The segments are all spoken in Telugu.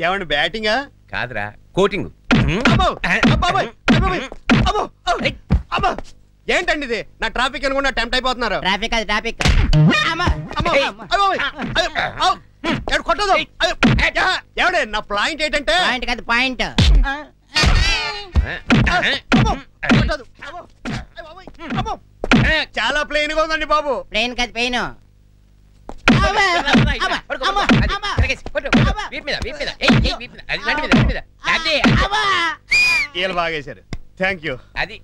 ఏమండి బ్యాటింగా కాదురా కోటింగ్. ఏంటండి ఇది? నా ట్రాఫిక్ అనుకున్నా టెంప్ట్ అయిపోతున్నారు. ట్రాఫిక్ అది ట్రాఫిక్. కొట్టదు. ఎవడే నా పాయింట్ ఏంటంటే పాయింట్ కాదు పాయింట్. చాలా ప్లెయిన్ గా ఉందండి బాబు. ప్లేన్ కాదు పెయిన్. వీళ్ళు బాగేశారు. Thank you. అది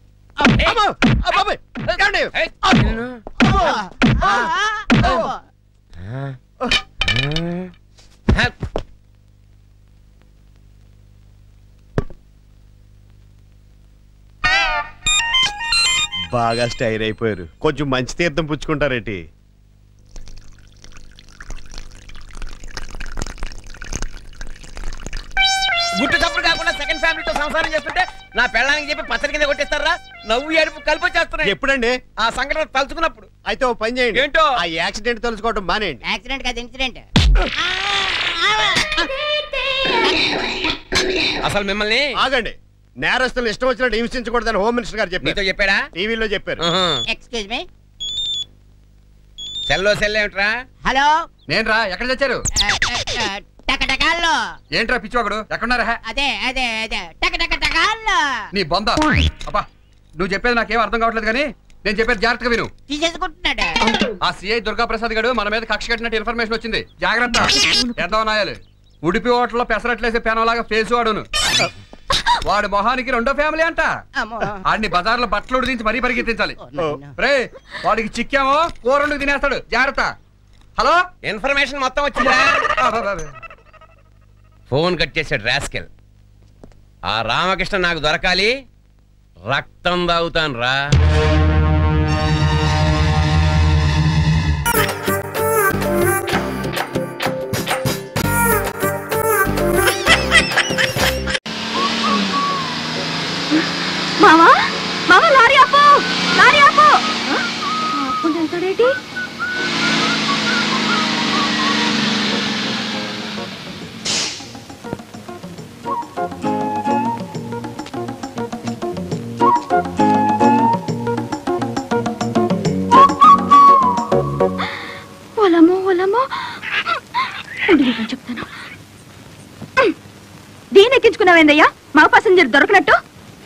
బాగా స్టైర్ అయిపోయారు. కొంచెం మంచి తీర్థం పుచ్చుకుంటారేంటి? గుట్టు చప్పుడు కాకుండా సెకండ్ ఫ్యామిలీతో సంసారం చేస్తుంటే నా పెళ్ళానికి చెప్పి పచ్చడి కింద కొట్టేస్తారా? నవ్వు ఏడుపు కలిపి వచ్చేస్తున్నాయి. ఎప్పుడండి ఆ సంఘటన తలుచుకున్నప్పుడు. అయితే ఓ పని చేయండి. ఏంటో? ఆ యాక్సిడెంట్ తెలుసుకోవడం మానేయండి. యాక్సిడెంట్ కాదు ఇన్సిడెంట్. అసలు మిమ్మల్ని ఆగండి. నేరస్తులు ఇష్టం వచ్చినట్టు హింసించకూడదని హోమ్ మినిస్టర్ గారు చెప్పారు. చెప్పాడా? టీవీలో చెప్పారు. Excuse me. సెల్లో సెల్ ఏమిట్రా? హలో నేను రా. ఎక్కడ తెచ్చారు? టకటకాల్లో. ఏంట్రా పిచ్చివాగుడు? ఎక్కడున్నారా? అదే అదే అదే టకటకటకాల్లో. నీ బొంద. అబ్బా నువ్వు చెప్పేది నాకేం అర్థం కావట్లేదు కానీ నేను చెప్పేది జాగ్రత్తగా విను. తీసేసుకుంటున్నాడు. ఆ సిఐ దుర్గా ప్రసాద్ గారు మన మీద కక్ష కట్టినట్టు ఇన్ఫర్మేషన్ వచ్చింది. జాగ్రత్త. ఎంతో నాయాలి. ఉడిపి హోటల్లో పెసరట్లేసే పెనంలాగా ఫేస్ వాడును. వాడు మొహానికి రెండో ఫ్యామిలీ అంట. ఆడిని బజార్లో బట్టలు ఉడిదించి మరీ పరిగెత్తించాలి. రే వాడికి చిక్కామో కూరలు తినేస్తాడు. జాగ్రత్త. హలో ఇన్ఫర్మేషన్ మొత్తం వచ్చిందా? ఫోన్ కట్ చేసాడు రాస్కెల్. ఆ రామకృష్ణ నాకు దొరకాలి. రక్తం తాగుతాను రా. మామా మామా లారీ ఆపు, లారీ ఆపు. వెళ్తాడేంటి? ఓలమ్మో ఓలమ్మో చెప్తాను. దీని ఎక్కించుకున్నావేందయ్యా? మా పాసెంజర్ దొరకనట్టు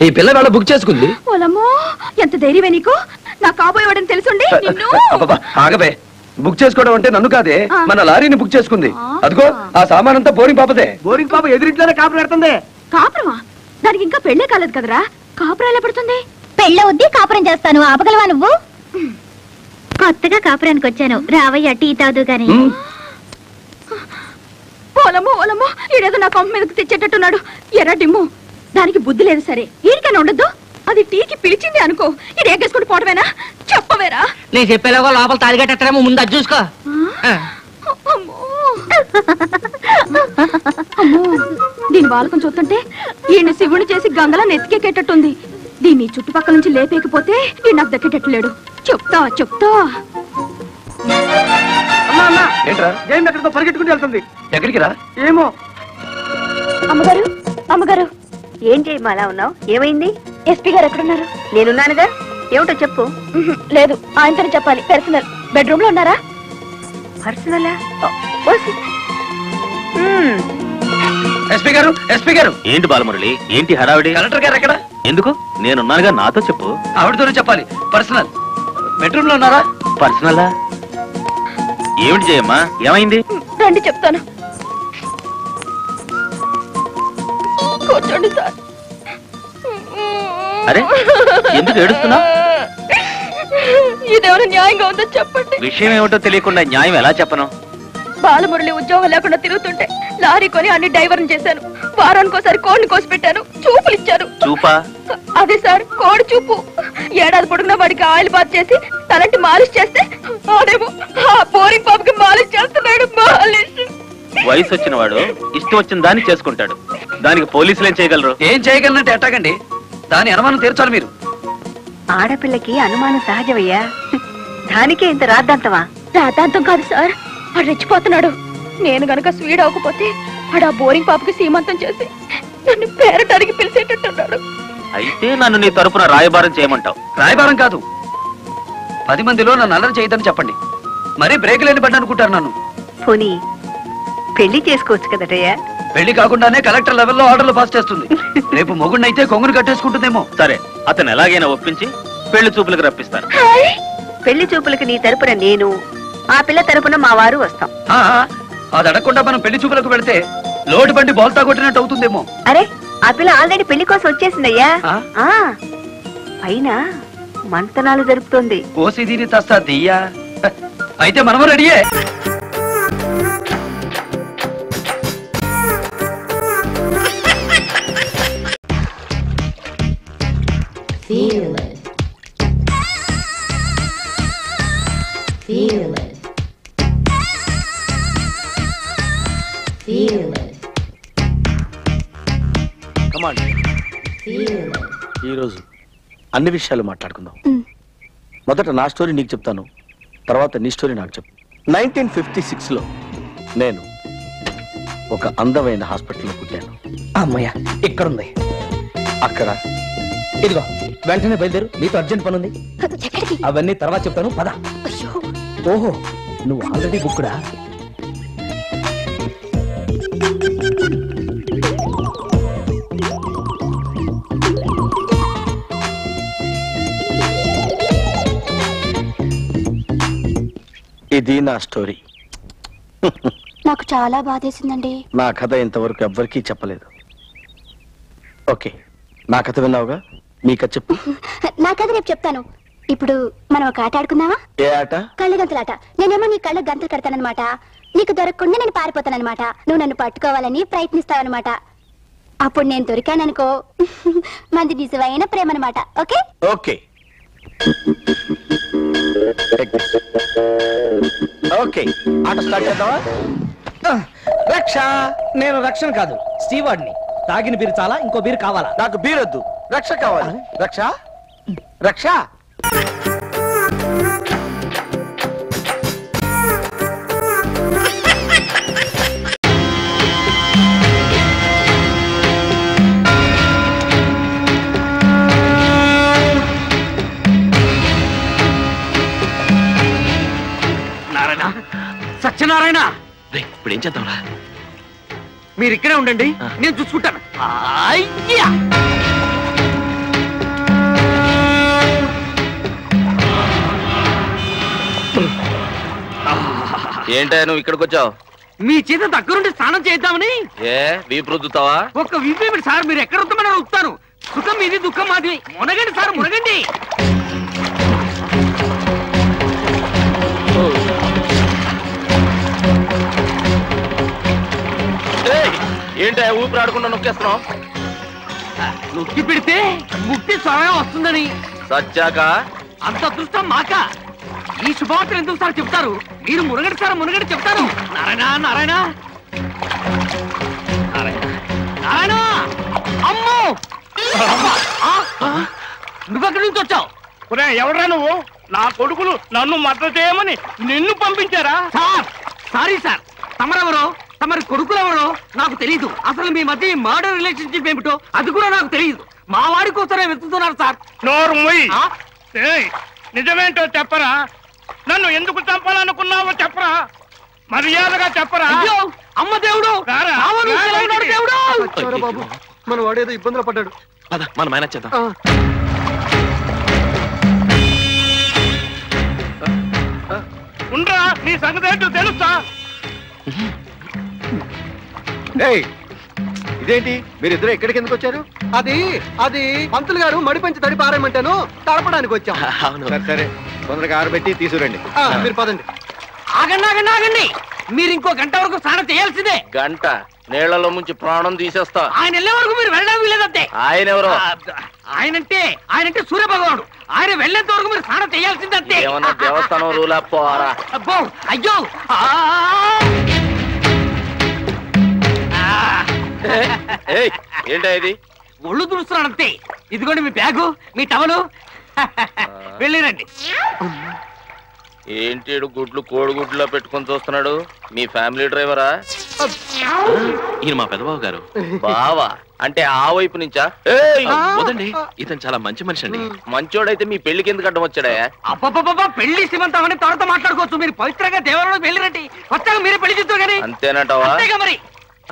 ఈ పిల్ల వేళ బుక్ చేసుకుంది. ఓలమ్మో ఎంత ధైర్యమే నీకు! నా కాబోయేవాడని తెలుసుండి నిన్ను. ఆగబే. బుక్ చేసుకోవడం అంటే నన్ను కాదే, మన లారీని బుక్ చేసుకుంది. అదిగో ఆ సామాన్ అంతా బోరింగ్ పాపదే. బోరింగ్ పాప ఎదురింట్లోనే కాపురం పెడుతుంది. కాపురమా? దానికి ఇంకా పెళ్ళే కాలేదు కదరా. కాపురం ఎలా పడుతుంది? పెళ్ళవుద్ది కాపురం చేస్తాను. ఆపగలవా నువ్వు? కొత్తగా కాపురానికి వచ్చాను. రావయ్య టీ తాదు గాని. ఓలమ్మో ఓలమ్మో ఈడేదో నా కొంప మీదకి తెచ్చేటట్టున్నాడు. ఎర్ర డిమ్ము, దానికి బుద్ధి లేదు. సరే ఈడికైనా ఉండద్దు. అది టీకి పిలిచింది అనుకో, ఇది ఎగ్గేసుకుంటూ పోవటమేనా? చెప్పవేరా? నేను చెప్పేలాగా లోపల తాలిగట్టేమో ముందు అది చూసుకో. దీని బాలకం చూస్తుంటే ఈయన శివుని చేసి గంగలా నెత్తికెక్కేటట్టుంది. దీన్ని చుట్టుపక్కల నుంచి లేపేకపోతే ఈ నాకు దక్కేటట్లేడు. చెప్తా చెప్తా. జైన్ ఎక్కడితో పరిగెట్టుకుంటూ వెళ్తుంది. ఎక్కడికి రా? ఏమో. అమ్మగారు అమ్మగారు. ఏం చేయమా అలా ఉన్నావు? ఏమైంది? ఎస్పీ గారు ఎక్కడున్నారు? నేనున్నానుగా. ఏమిటో చెప్పు. లేదు, ఆయనతోనే చెప్పాలి. పర్సనల్. బెడ్రూమ్ లో ఉన్నారా? పర్సనలా? ఎస్పీ గారు, ఎస్పీ గారు. ఏంటి బాలమురళి, ఏంటి హడావిడి? కలెక్టర్ గారు ఎక్కడ? ఎందుకు? నేనున్నానుగా, నాతో చెప్పు. ఆవిడతోనే చెప్పాలి. పర్సనల్. బెడ్రూమ్ లో ఉన్నారా? పర్సనలా? ఏమిటి చేయమ్మా, ఏమైంది? రండి చెప్తాను. కూర్చోండి సార్. అరే ఎందుకు ఏడుస్తున్నావు? ఇదేమైనా న్యాయంగా ఉందో చెప్పండి. విషయం ఏమిటో తెలియకుండా న్యాయం ఎలా చెప్పను? బాలమురళి ఉద్యోగం లేకుండా తిరుగుతుంటే లారీ కొని అన్ని డైవర్ని చేశాను. వారానికోసారి కోడిని కోసి పెట్టాను. చూపులు ఇచ్చాను. చూపా? అదే సార్, కోడి చూపు. ఏడాది పొడుగునా వాడికి ఆయిల్ బాత్ చేసి తలంటి మాలిష్ చేస్తే ఆడేమో ఆ బోరింగ్ పాపకి మాలిష్ చేస్తున్నాడు. మాలిష్. వయసు వచ్చిన వాడు ఇష్టం వచ్చిన దాన్ని చేసుకుంటాడు. దానికి పోలీసులు ఏం చేయగలరు? ఏం చేయగలనంటే ఎట్టాగండి? దాని అనుమానం తీర్చాలి మీరు. ఆడపిల్లకి అనుమానం సహజమయ్యా. దానికే ఇంత రాద్దాంతమా? రాతాంతం కాదు సార్, వాడు రెచ్చిపోతున్నాడు. నేను గనక స్వీడ్ అవ్వకపోతే వాడు ఆ బోరింగ్ పాపకి సీమంతం చేసి నన్ను పేరటానికి పిలిచేటట్టున్నాడు. అయితే నన్ను నీ తరపున రాయబారం చేయమంటావు? రాయబారం కాదు, 10 మందిలో నన్ను అల్లరి చేయదని చెప్పండి. మరీ బ్రేక్ లేని పడ్డ అనుకుంటారు నన్ను. పోనీ పెళ్లి చేసుకోవచ్చు కదటయ్యా. పెళ్లి కాకుండానే కలెక్టర్ లెవెల్లో ఆర్డర్లు పాస్ చేస్తుంది. రేపు మొగుడినైతే కొంగును కట్టేసుకుంటుందేమో. సరే, అతను ఎలాగైనా ఒప్పించి పెళ్లి చూపులకు రప్పిస్తాను. పెళ్లి చూపులకి నీ తరపున నేను, ఆ పిల్ల తరపున మా వారు వస్తాం. అది అడగకుండా మనం పెళ్లి చూపులకు వెళితే లోటు బండి బోల్తా కొట్టినట్టు అవుతుందేమో. అరే, ఆ పిల్ల ఆల్రెడీ పెళ్లి కోసం వచ్చేసిందయ్యా. పైన మంతనాలు జరుపుతోంది. ఓసి దీని తస్తా దియ్యా. అయితే మనము రెడీయే. ఈరోజు అన్ని విషయాలు మాట్లాడుకుందాం. మొదట నా స్టోరీ నీకు చెప్తాను, తర్వాత నీ స్టోరీ నాకు చెప్పు. 1956లో నేను ఒక అందమైన హాస్పిటల్లో పుట్టాను. అమ్మయ్య, ఇక్కడుంది. అక్కడ ఇదిగో, వెంటనే బయలుదేరు, నీతో అర్జెంట్ పని ఉంది. అవన్నీ తర్వాత చెప్తాను, పద. ఓహో, నువ్వు ఆల్రెడీ బుక్కుడా? ఇది నా స్టోరీ. నాకు చాలా బాధేసిందండి. నా కథ ఇంతవరకు ఎవ్వరికీ చెప్పలేదు. ఓకే, నా కథ విన్నావుగా, మీ కథ చెప్పు. నా కథ రేపు చెప్తాను. ఇప్పుడు మనం ఒక ఆట ఆడుకుందామా? ఏ ఆట? కళ్ళ గంతలాట. నేనేమో నీ కళ్ళ గంతలు కడతానన్నమాట. నీకు దొరకకుండా నేను పారిపోతానన్నమాట. నువ్వు నన్ను పట్టుకోవాలని ప్రయత్నిస్తావన్నమాట. అప్పుడు నేను దొరికాననుకో, మంది నిజమైన ప్రేమ అన్నమాట. ఓకే ఓకే ఓకే, ఆట స్టార్ట్ చేద్దామా? రక్ష, నేను రక్షణ కాదు, స్టీవార్డ్ని. తాగిన బీరు చాలా, ఇంకో బీరు కావాలా? నాకు బీరొద్దు, రక్ష కావాలి. రక్ష రక్ష. సత్యనారాయణ, ఇప్పుడు ఏం చేద్దాంరా? మీరు ఇక్కడే ఉండండి, నేను చూసుకుంటాను. అయ్యా, ఏంటా నువ్వు ఇక్కడికి వచ్చావు? మీ చేత దగ్గరుండి స్నానం చేద్దామని. ఏ వీపు రుద్దుతావా? ఒక్క వీపేమిటి సార్, మీరు ఎక్కడ వస్తామని అడుగుతాను. సుఖం మీది, దుఃఖం మాది. మునగండి సార్, మునగండి. ఏంటా ఊపిరి ఆడకుండా నొక్కేస్తున్నావు? నొక్కి పెడితే ముక్తి స్వయం వస్తుందని. సచ్చాక అంత అదృష్టం మాక. ఈ శుభవార్తలు ఎందుకు సార్ చెప్తారు? మీరు మునగడి సార్, మునగడి చెప్తారు. నారాయణ నారాయణ నారాయణ. అమ్మో, నువ్వెక్కడి నుంచి వచ్చావు? ఎవడ్రా నువ్వు? నా కొడుకులు నన్ను మద్దతు చేయమని నిన్ను పంపించారా? Sir, sorry sir. తమరెవరో, తమరి కొడుకులెవరో నాకు తెలియదు. అసలు మీ మధ్య మర్డర్ రిలేషన్షిప్ ఏమిటో అది కూడా నాకు తెలియదు. మా వాడి కోసమే వెతుకుతున్నారు సార్. నోరు మూయి. నిజమేంటో చెప్పరా? నన్ను ఎందుకు చంపాలనుకున్నావో చెప్పరా? మర్యాదగా చెప్పరా? అయ్యో, అమ్మ దేవుడు, దేవుడు. బాబు, మన వాడేదో ఇబ్బందులు పడ్డాడు. మనం మేనేజ్ చేద్దాం. ఉండరా, నీ సంగతి ఏంటో తెలుస్తా. ఇదేంటి మీరిద్దరు ఎక్కడికి ఎందుకు వచ్చారు? అది పంతులు గారు మడిపెంచి తడి పారేయమంటాను, తడపడానికి వచ్చాం. సరే సరే, తొందరగా ఆరబెట్టి తీసుకురండి. మీరు పదండి. ఆగండి ఆగండి ఆగండి, మీరు ఇంకో గంట వరకు స్నానం చేయాల్సిందే. గంట నీళ్లలో ముంచి ప్రాణం తీసేస్తా. ఆయన వెళ్ళే వరకు మీరు వెళ్ళడం లేదంతే. ఆయన ఎవరో? ఆయనంటే సూర్య భగవానుడు. ఆయన వెళ్ళేంత వరకు మీరు స్నానం చేయాల్సిందంతే. ఏమన్నా దేవస్థానం రూలా పోరా? అబ్బో, అయ్యో. ఏంటా ఇది? ఒళ్ళు తుడుస్తున్నానంతే. ఇదిగోండి మీ బ్యాగు, మీ టవలు. వెళ్ళిరండి. ఏంటి గుడ్లు కోడిగుడ్లో పెట్టుకొని చూస్తున్నాడు? మీ ఫ్యామిలీ డ్రైవరా? ఈయన మా పెదబాబు గారు. బావా అంటే ఆ వైపు నుంచా? వదండి, ఇతను చాలా మంచి మనిషి అండి. మంచోడైతే మీ పెళ్లికి ఎందుకు అడ్డం వచ్చాడా? అబ్బబ్బబ్బా, పెళ్లి శ్రీమంతం అని త్వరతో మాట్లాడుకోవచ్చు. మీరు పవిత్రంగా దేవాలయంలో వెళ్ళిరండి, వచ్చాక మీరే పెళ్లి చేస్తారు కానీ. అంతేనటవా? మరి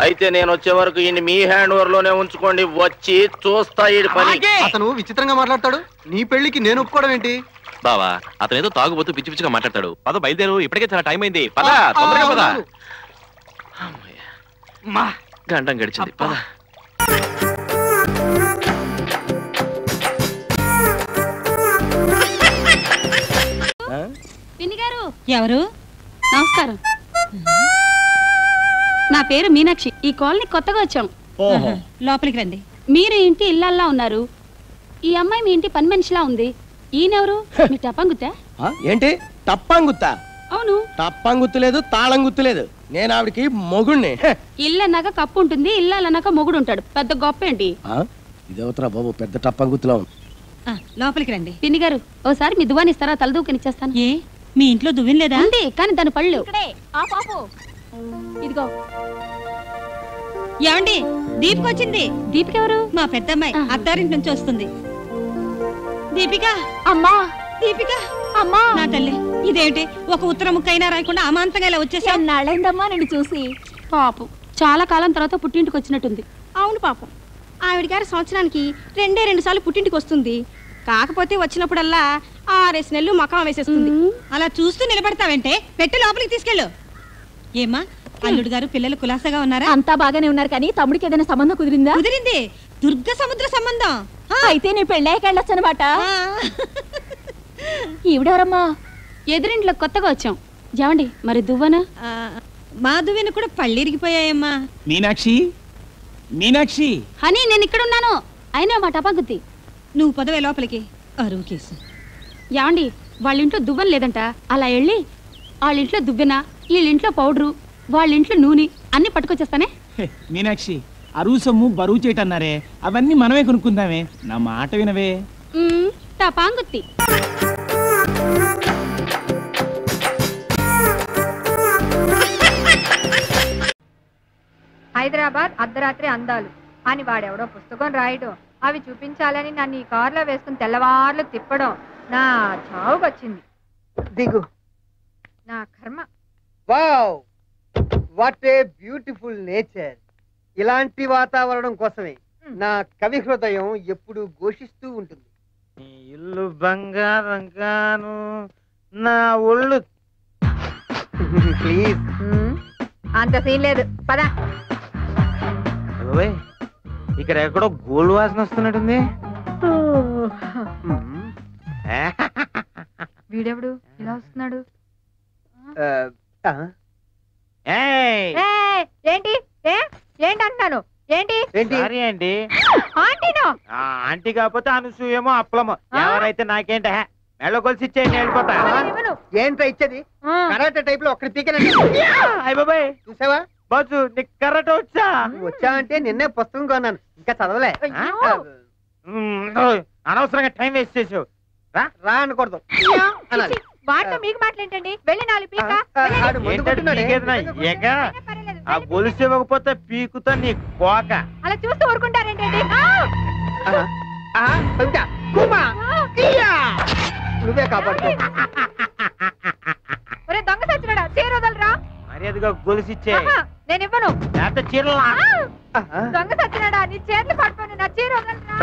అయితే నేను వచ్చే వరకు ఈయన మీ హ్యాండ్ ఓవర్ లోనే ఉంచుకోండి, వచ్చి చూస్తా ఈ పని. అతను విచిత్రంగా మాట్లాడతాడు. నీ పెళ్లికి నేను ఒప్పుకోవడం ఏంటి? బావా, అతను ఏదో తాగుబోతూ పిచ్చి పిచ్చిగా మాట్లాడతాడు. పద బయలుదేరు, ఇప్పటికే చాలా టైం అయింది. పద తొందరగా పద. గంటం గడిచింది, పద. పిన్ని గారు. ఎవరు? నమస్కారం, నా పేరు మీనాక్షి. ఈ కాలనీ కొత్తగా వచ్చాం. లోపలికి రండి. మీరు ఇంటి ఇల్లల్లా ఉన్నారు. ఈ అమ్మాయి మీ ఇంటి పని మనిషిలా ఉంది. ఈయనెవరు? మీ టప్పంగుత్తా? ఏంటి టప్పంగుత్తా? అవును. టప్పంగుత్తు లేదు, తాళం గుత్తు లేదు. నేను ఆవిడకి మొగుణ్ణి. ఇల్లన్నాక కప్పు ఉంటుంది, ఇల్లన్నాక మొగుడు ఉంటాడు. పెద్ద గొప్ప ఏంటి? ఇదేవతరా బాబు, పెద్ద టప్పంగుత్తులా ఉంది. లోపలికి రండి. పిన్ని గారు, ఓసారి మీ దువ్వాని ఇస్తారా? తలదూకనిచ్చేస్తాను. ఏ, మీ ఇంట్లో దువ్వెన లేదా? ఉంది, కానీ దాని పళ్ళు. ఇదిగో. ఏమండి, దీపిక వచ్చింది. దీపిక ఎవరు? మా పెద్దమ్మాయి, అత్తారింటి నుంచి వస్తుంది. దీపిక అమ్మా, దీపిక అమ్మా. నా తల్లి, ఇదేంటి ఒక ఉత్తర ముక్కైనా రాయకుండా అమాంతంగా ఇలా వచ్చేసా? నాళ్ళైందమ్మా నిన్ను చూసి. పాపం, చాలా కాలం తర్వాత పుట్టింటికి వచ్చినట్టుంది. అవును పాపం, ఆవిడ గారి సంవత్సరానికి 2 సార్లు పుట్టింటికి వస్తుంది. కాకపోతే వచ్చినప్పుడల్లా 6 నెలలు మకాం వేసేస్తుంది. అలా చూస్తూ నిలబడతావంటే పెట్టి లోపలికి తీసుకెళ్ళు. ఏమ్మా, అల్లుడు గారు పిల్లలు కులాసగా ఉన్నారా? అంతా బాగానే ఉన్నారు, కానీ తమ్ముడికి ఏదైనా సంబంధం కుదిరిందా? కుదిరింది, దుర్గ సముద్ర సంబంధం. అయితే నీ పెళ్ళాక వెళ్ళొచ్చు అనమాట. ఈవిడెవరమ్మా? ఎదురింట్లో కొత్తగా వచ్చాం. జావండి, మరి దువ్వనా? మా దువ్వెన కూడా పళ్ళిరిగిపోయాయమ్మా. మీనాక్షి, మీనాక్షి. హనీ, నేను ఇక్కడ ఉన్నాను. అయినా మా టపాగుత్తి. నువ్వు పదవే లోపలికి. అరువు కేసు. యాండి, వాళ్ళ ఇంట్లో దువ్వెన లేదంట. అలా వెళ్ళి వాళ్ళింట్లో దువ్వెన, వీళ్ళింట్లో పౌడరు, వాళ్ళింట్లో నూనె అన్ని పట్టుకొచ్చేస్తానే. మీనాక్షి, అరువు సొమ్ము బరువు చేయటన్నారే, అవన్నీ మనమే కొనుక్కుందామే. నా మాట వినవే. టపాంగుత్తి. హైదరాబాద్ అర్ధరాత్రి అందాలు అని వాడెవడో పుస్తకం రాయడం, అవి చూపించాలని నన్ను ఈ కారులో వేసుకుని తెల్లవార్లు తిప్పడం నా చావుకొచ్చింది. దిగు. నా కర్మ. Wow, what a beautiful nature. ఇలాంటి వాతావరణం కోసమే నా కవి హృదయం ఎప్పుడు ఘోషిస్తూ ఉంటుంది. ఇల్లు బంగారం గాను, నా ఒళ్ళు. ప్లీజ్. అంత సీన్ లేదు, పద. ఇక్కడ ఎక్కడో గోల్డ్ వాసన వస్తున్నట్టుంది. వీడెవడు ఇలా వస్తున్నాడు? ఏంటి ఏంటి అంటున్నాను? ఏంటి సారీ అండి. ఆంటీనో? ఆంటీ కాకపోతే అనసూయేమో అప్పలమో, ఎవరైతే నాకేంట మెళ్ళ కొలిసి ఇచ్చేయండి, వెళ్ళిపోతా. ఏంట్రా ఇచ్చేది? కరాటే టైప్ లో ఒక్కడి పీకనండి. అయ్య బాబాయ్, చూసావా బాజు, నీకు కరాటే వచ్చా? వచ్చా అంటే నిన్నే పుస్తకం కొన్నాను, ఇంకా చదవలే. అనవసరంగా టైం వేస్ట్ చేసావు. రా అనకూడదు. వాటితో మీకు మాట్లాడండి. వెళ్ళి 4 పీక. ఆ గొలుసు ఇవ్వకపోతే పీకుతా నీ కోక. అలా చూస్తూ ఊరుకుంటారేంటండి? నువ్వే కాపాడుకో. ఒరే దొంగ సచ్చినాడా, చీర వదలరా. మర్యాదగా గొలుసు ఇచ్చే. నేను ఇవ్వను. చీరలా దొంగ సచ్చినాడా, నీ చేతులు పట్టుకొని నా చీర వదలరా.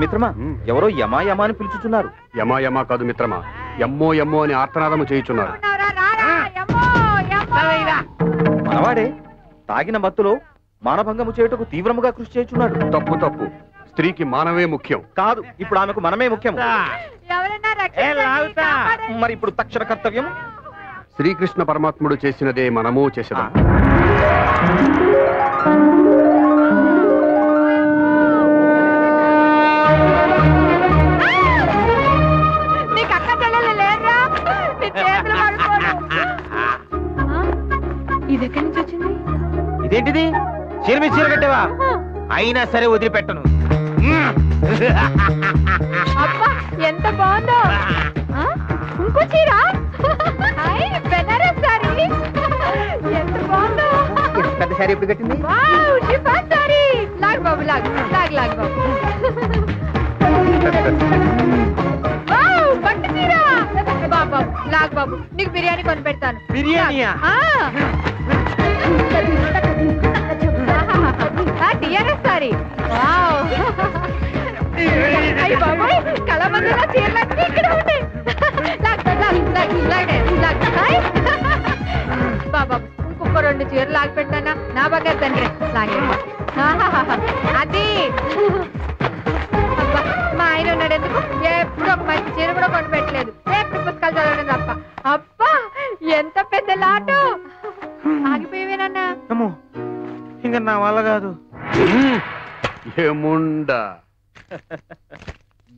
మిత్రమా, ఎవరో యమా యమా అని పిలుచుతున్నారు. యమా యమా కాదు మిత్రమా, ఎమ్మో ఎమ్మో అని ఆర్తనాదము చేయుచున్నారు. మనవాడే తాగిన మత్తులో మానభంగము చేయుటకు తీవ్రముగా కృషి చేయుచున్నాడు. తప్పు తప్పు, స్త్రీకి మానవే ముఖ్యం. కాదు, ఇప్పుడు ఆమెకు మనమే ముఖ్యం. మరి ఇప్పుడు తక్షణ కర్తవ్యం శ్రీకృష్ణ పరమాత్ముడు చేసినదే మనము చేసేదాం. ఇది ఎక్కడి నుంచి వచ్చింది? ఇదేంటిది? చీర మీద చీర కట్టేవా? అయినా సరే వదిలిపెట్టను. అబ్బా, ఎంత బాగుందో. ఇంకో చీర, బెనారస్ సారీ, ఎంత బాగుందో. ఎప్పుడు కట్టింది? Wow chiffon sorry. లాగ్ బాబు లాగ్ లాగ్ బాబు. వావ్ పట్టు చీర. బాబు లాగ్ బాబు నీకు బిర్యానీ కొని పెడతాను. బిర్యానీయా? TRS sorry. వావ్ అయ్య బాబోయ్ కళామందిలో చీరలన్నీ ఇక్కడ ఉంటాయి. బాబా ఇంకొక 2 చీరలు లాగి పెట్టానా నా బంగారు తండ్రి లాగే. అది మా ఆయన ఉన్నాడు ఎందుకు ఎప్పుడు ఒక మంచి చీర కూడా కొని పెట్టలేదు. ఎప్పుడు పుస్తకాలు చదవడం తప్ప. అబ్బా ఎంత పెద్ద లాటు. ఆగిపోయేవేనన్నా. ఇంకా నా వల్ల కాదు. ఏముండా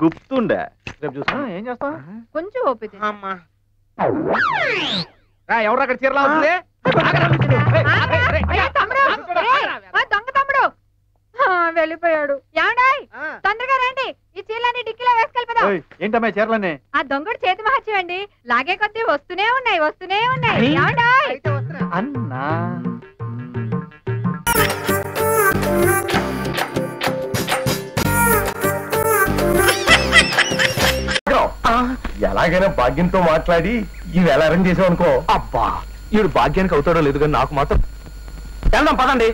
గుప్తుండా రేపు చూసా ఏం చేస్తా కొంచెం ఓపిక. అమ్మా ఎవరు అక్కడ చీరలా ఉంది? దొంగ తమ్ముడు వెళ్ళిపోయాడు. ఏమండాయ్ తొందరగా రండి. ఈ చీరలన్నీ డిక్కీలో వేసుకెళ్ళిపోదాం. ఏంటమ్మా చీరలన్నీ? ఆ దొంగడు చేతి మహత్యం అండి. లాగే కొద్దీ వస్తూనే ఉన్నాయి. ఏమండాయ్ అన్నా ఎలాగైనా భాగ్యంతో మాట్లాడి ఈ వేళ అరేంజ్ చేసావు అనుకో. అబ్బా ఈడు భాగ్యానికి అవుతాడో లేదు కానీ నాకు మాత్రం వెళ్దాం పదండి.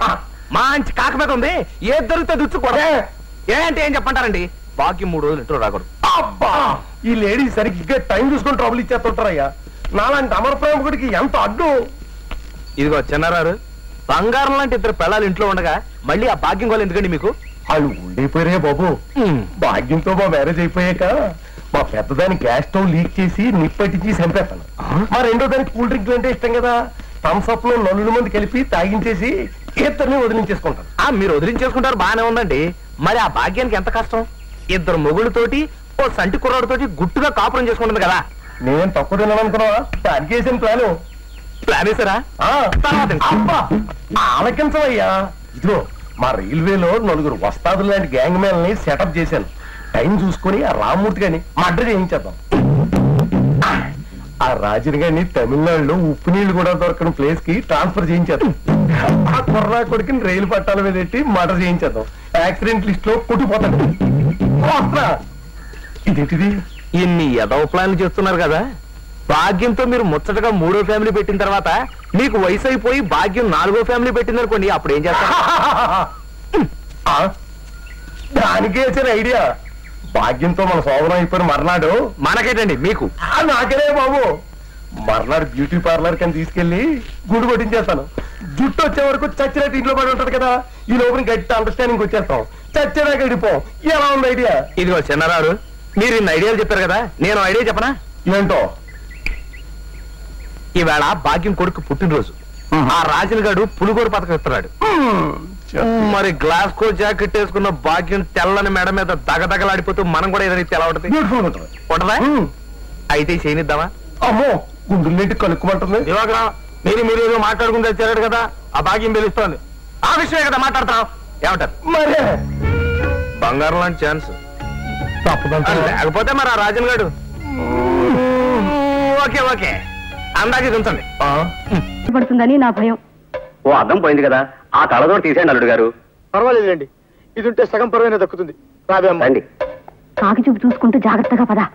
మంచి కాక మీద ఉంది. ఏ దొరికితే దుచ్చుకోడే. ఏంటి ఏం చెప్పంటారండి? భాగ్యం 3 రోజులు ఇంట్లో రాకూడదు. అబ్బా ఈ లేడీ సరిగ్గా టైం చూసుకొని ట్రబుల్ ఇచ్చేస్తుంటారయ్యా. నాలాంటి అమర ప్రేమకుడికి ఎంత అడ్డు. ఇదిగో చిన్నారారు బంగారం లాంటి 2 పిల్లలు ఇంట్లో ఉండగా మళ్ళీ ఆ భాగ్యం వాళ్ళు ఎందుకండి మీకు? వాళ్ళు ఉండిపోయారే బాబు. భాగ్యంతో మా మ్యారేజ్ అయిపోయాక మా పెద్దదాని గ్యాస్ స్టవ్ లీక్ చేసి నిప్పట్టించి చంపేస్తాను. మా రెండో దానికి కూల్ డ్రింక్లు అంటే ఇష్టం కదా. థమ్స్అప్ లో 4 మంది కలిపి తాగించేసి ఇద్దరిని వదిలించేసుకుంటాను. మీరు వదిలించేసుకుంటారు బాగానే ఉందండి. మరి ఆ భాగ్యానికి ఎంత కష్టం? 2 మొగుళ్ళతోటి ఓ సంటి కుర్రాడితోటి గుట్టుగా కాపురం చేసుకుంటుంది కదా. నేను తక్కువ తినాలనుకున్నావా? దానికి వేసిన ప్లాన్ వేసారా? అబ్బా ఆలకించవయ్యా. ఇదిగో మా రైల్వేలో 4 వస్తాదులు లాంటి గ్యాంగ్ మ్యాన్ని సెటప్ చేశాను. టైం చూసుకుని ఆ రామ్మూర్తి గాని మర్డర్ చేయించేద్దాం. ఆ రాజుని గాని తమిళనాడులో ఉప్పు నీళ్లు కూడా దొరకని ప్లేస్ కి ట్రాన్స్ఫర్ చేయించేద్దాం. ఆ కుర్రా కొడుకుని రైలు పట్టాల మీద పెట్టి మర్డర్ చేయించేద్దాం. యాక్సిడెంట్ లిస్ట్ లో కొట్టుకుపోతాడు. ఇదేంటిది? ఇన్ని ఎదవ ప్లాన్లు చేస్తున్నారు కదా. భాగ్యంతో మీరు ముచ్చటగా 3వ ఫ్యామిలీ పెట్టిన తర్వాత మీకు వయసు అయిపోయి భాగ్యం 4వ ఫ్యామిలీ పెట్టింది అనుకోండి, అప్పుడు ఏం చేస్తారు? దానికి వేసిన ఐడియా. భాగ్యంతో మన సోదరం అయిపోయిన మర్నాడు మనకేటండి మీకు? నాకనే బాబు. మర్నాడు బ్యూటీ పార్లర్ కని తీసుకెళ్లి గుడి కొట్టించేస్తాను. జుట్టు వచ్చే వరకు చచ్చినట్టు ఇంట్లో పడి ఉంటది కదా. ఈ లోపల గట్టి అండర్స్టాండింగ్ వచ్చేస్తాం. చచ్చేదా గడిపోం. ఎలా ఉంది ఐడియా? ఇదిగో చిన్నారారు మీరు ఇన్ని ఐడియాలు చెప్పారు కదా, నేను ఐడియా చెప్పనా? ఏంటో? ఈవేళ భాగ్యం కొడుకు పుట్టినరోజు. ఆ రాజుని గాడు పులిగోరు పథకం ఇస్తున్నాడు. మరి గ్లాస్ కో జాకెట్ వేసుకున్న భాగ్యం తెల్లని మెడ మీద దగదగలాడిపోతూ మనం కూడా ఏదైనా తెలా ఉంటది ఉంటదా? అయితే చేయనిద్దామా? అమ్మో గుండెల్ని కలుక్కుమంటుంది. దివాకరా మీరు ఏదో మాట్లాడుకుని తెచ్చాడు కదా, ఆ భాగ్యం పిలుస్తోంది. ఆ విషయమే కదా మాట్లాడతాం. ఏమంటారు? మరే బంగారం లాంటి ఛాన్స్ లేకపోతే మరి ఆ రాజన్ గాడు ఓకే అందాకే ఉంచండి. పడుతుందని నా భయం. ఓ అర్థం పోయింది కదా, ఆ తలదోడు తీసేయండి అల్లుడు గారు. పర్వాలేదులేండి, ఇది ఉంటే సగం పరువైనా దక్కుతుంది. రాబేమ్మండి. కాకి చూపు చూసుకుంటూ జాగ్రత్తగా పదా.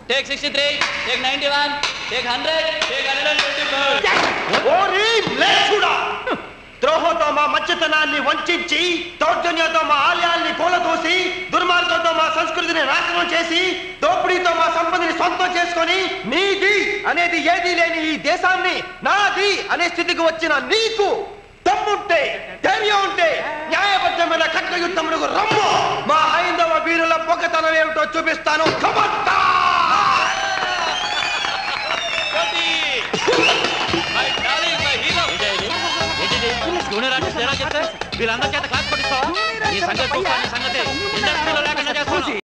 Take 63, take 91, take 100, take 124. ద్రోహంతో మా మధ్యతనాన్ని వంచి, దౌర్జన్యంతో మా ఆలయాల్ని కూలదోసి, దుర్మార్గంతో మా సంస్కృతిని నాశనం చేసి, దోపిడీతో మా సంపదని సొంతం చేసుకొని, నీది అనేది ఏదీ లేని ఈ దేశాన్ని నాది అనే స్థితికి వచ్చిన నీకు దమ్ముంటే, ధైర్యం ఉంటే న్యాయబద్ధమైన ఖడ్గ యుద్ధమునకు రమ్ము. మా హైందవ వీరుల పొగతనం ఏమిటో చూపిస్తాను. వీళ్ళందరి చేత క్లాస్ పట్టిస్తావా? ఈ సంగతి ఇండస్ట్రీలో లేకుండా చేస్తాను.